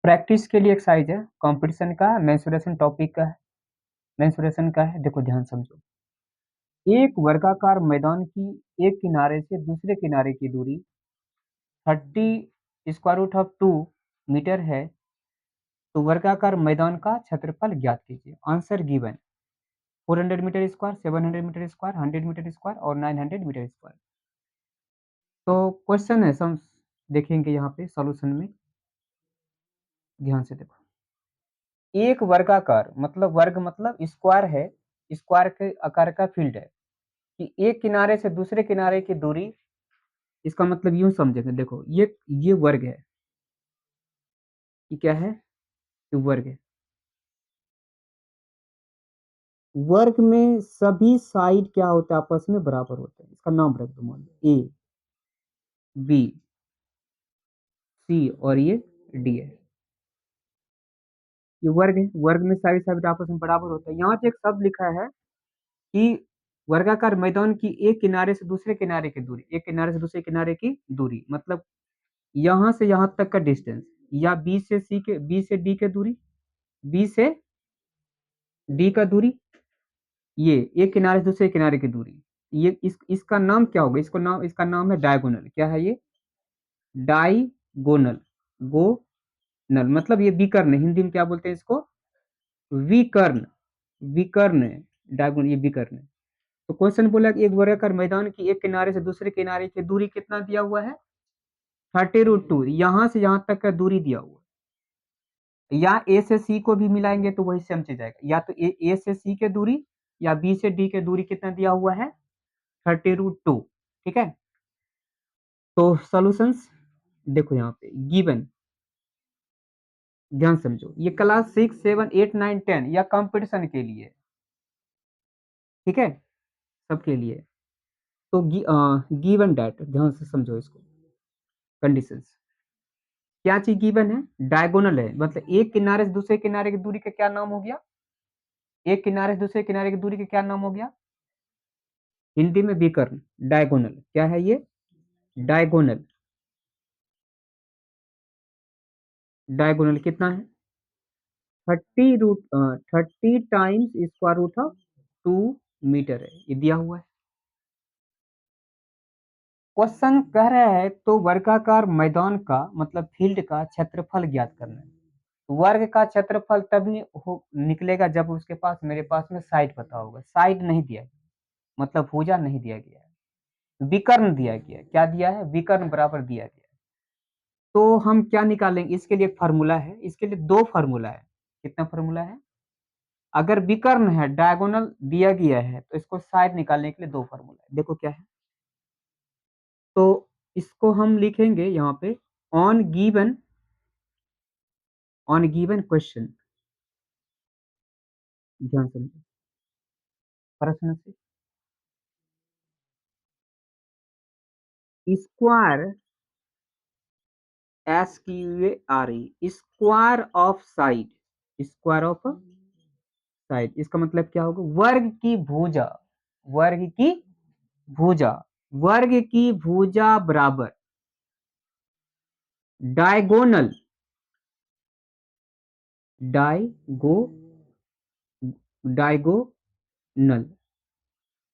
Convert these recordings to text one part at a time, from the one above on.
Practice के लिए exercise है, कंपटीशन का, मेंसुरेशन टॉपिक का है, मेंसुरेशन का है। देखो ध्यान समझो। एक वर्गाकार मैदान की एक किनारे से दूसरे किनारे की दूरी 30 स्क्वायर रूट ऑफ 2 मीटर है, तो वर्गाकार मैदान का क्षेत्रफल ज्ञात कीजिए। Answer given 400 metre square, 700 metre square, 100 metre square और 900 मीटर स्क्वायर। तो क्वेश्चन है, सम देखेंगे यहाँ पे सॉल्यूशन में, ध्यान से देखो। एक वर्गाकार मतलब वर्ग मतलब स्क्वायर है, स्क्वायर के आकार का फील्ड है कि एक किनारे से दूसरे किनारे की दूरी, इसका मतलब यूं समझेंगे। देखो ये वर्ग है, ये क्या है, ये वर्ग है। वर्ग में सभी साइड क्या होता है, आपस में बराबर होते हैं। इसका नाम रख दो, मान लो ए बी सी और ये डी है। ये वर्ग है, वर्ग में सारी साइड आपस में बराबर होता है। यहाँ पे एक शब्द लिखा है कि वर्गाकार मैदान की एक किनारे से दूसरे किनारे की दूरी, एक किनारे से दूसरे किनारे की दूरी मतलब यहाँ से यहाँ तक का डिस्टेंस, या बी से डी की दूरी, बी से डी का दूरी, ये एक किनारे से दूसरे किनारे की दूरी, ये इसका नाम क्या होगा, इसका नाम है डायगोनल। क्या है ये, डाइगोनल, गोनल। मतलब ये विकर्ण, हिंदी में क्या बोलते हैं इसको, विकर्ण, विकर्ण डायगोनल, ये विकर्ण। तो क्वेश्चन बोला कि एक वर्गाकार मैदान की एक किनारे से दूसरे किनारे की दूरी कितना दिया हुआ है, 30 √2, यहाँ से यहाँ तक का दूरी दिया हुआ है। या ए से सी को भी मिलाएंगे तो वही सेम चीज आएगा, या तो ए से सी की दूरी या बी से डी की दूरी कितना दिया हुआ है, 30 √2। ठीक है, तो सॉल्यूशंस देखो यहाँ पे गिवन, ध्यान समझो। ये क्लास 6, 7, 8, 9, 10 या कंपटीशन के लिए, ठीक है, सबके लिए। तो गिवन डेट, ध्यान से समझो इसको, कंडीशंस। क्या चीज गिवन है, डायगोनल है, मतलब एक किनारे से दूसरे किनारे की दूरी का क्या नाम हो गया, एक किनारे से दूसरे किनारे की दूरी का क्या नाम हो गया, हिंदी में विकर्ण, डायगोनल। क्या है ये, डायगोनल। डायगोनल कितना है, 30 times square root of 2 metre है, ये दिया हुआ है। क्वेश्चन कह रहा है तो वर्गाकार मैदान का मतलब फील्ड का क्षेत्रफल ज्ञात करना है। वर्ग का क्षेत्रफल तभी निकलेगा जब उसके पास, मेरे पास में साइड पता होगा। साइड नहीं दिया गया, मतलब भुजा नहीं दिया गया है, विकर्ण दिया गया है। क्या दिया है, विकर्ण बराबर दिया गया है। तो हम क्या निकालेंगे, इसके लिए एक फार्मूला है, इसके लिए दो फार्मूला है। कितना फार्मूला है, अगर विकर्ण है, डायगोनल दिया गया है, तो इसको साइड निकालने के लिए दो फार्मूला है। देखो क्या है, तो इसको हम लिखेंगे यहाँ पे, on given, on given question, ध्यान समझो प्रश्न से, square SQARE, square of side, square of side, इसका मतलब क्या होगा, वर्ग की भुजा, वर्ग की भुजा, वर्ग की भुजा बराबर डायगोनल, डाइगो डायगोनल,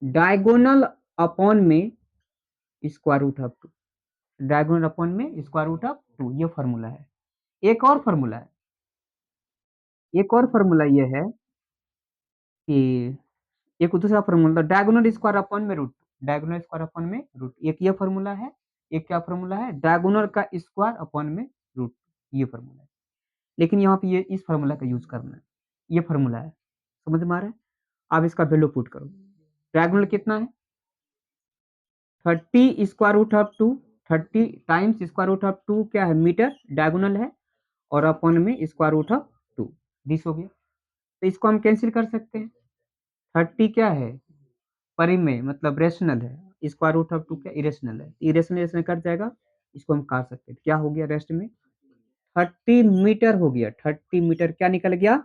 डायगोनल अपॉन में square root of 2, diagonal upon में स्क्वायर रूट ऑफ 2, ये फॉर्मूला है। एक और फॉर्मूला है, एक और फॉर्मूला ये है कि एक दूसरा फॉर्मूला, डायगोनल स्क्वायर अपॉन में रूट, डायगोनल स्क्वायर अपॉन में रूट, एक ये फॉर्मूला है। एक क्या फॉर्मूला है, डायगोनल का स्क्वायर अपॉन में रूट, ये फॉर्मूला है। लेकिन यहाँ पे ये इस फॉर्मूला का यूज करना है, ये फॉर्मूला है, समझ में आ रहा है। अब इसका वैल्यू पुट करो, डायगोनल कितना है, 30 square root of 2, 30 times square root of 2 क्या है, मीटर, डायगोनल है, और अपॉन में स्क्वायर रूट ऑफ 2, दिस हो गया। तो इसको हम कैंसिल कर सकते हैं। 30 क्या है, परिमेय मतलब रेशनल है, स्क्वायर रूट ऑफ 2 क्या इरेशनल है, इरेशनल इरेशनल कट जाएगा, इसको हम काट सकते हैं। क्या हो गया रेस्ट में, 30 मीटर हो गया, 30 मीटर क्या निकल गया,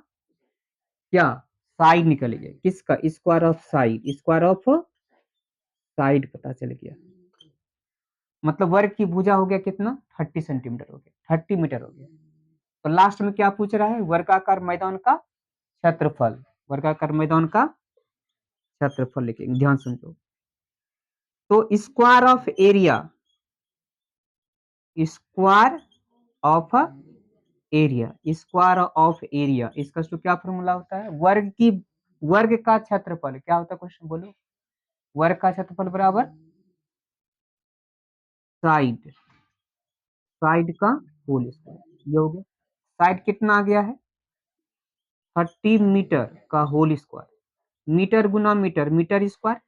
क्या साइड निकल गया, किसका, square of side, square of side पता चल गया। मतलब वर्ग की भुजा हो गया कितना, 30 सेंटीमीटर हो गया, 30 मीटर हो गया। तो लास्ट में क्या पूछ रहा है, वर्गाकार मैदान का क्षेत्रफल, वर्गाकार मैदान का क्षेत्रफल लिखेंगे, ध्यान समझो। तो square of area, square of area, square of area इसका तो क्या फॉर्मूला होता है, वर्ग का क्षेत्रफल क्या होता है, क्वेश्चन बोलो। वर्ग का क्षेत्रफल बराबर साइड, साइड का होल स्क्वायर, ये हो गया। साइड कितना आ गया है, 30 मीटर का होल स्क्वायर, मीटर गुना मीटर, मीटर स्क्वायर,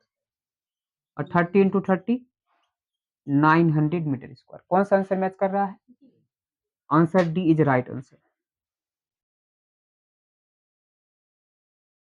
और 30 × 30 900 मीटर स्क्वायर। कौन सा आंसर मैच कर रहा है, answer D is right answer.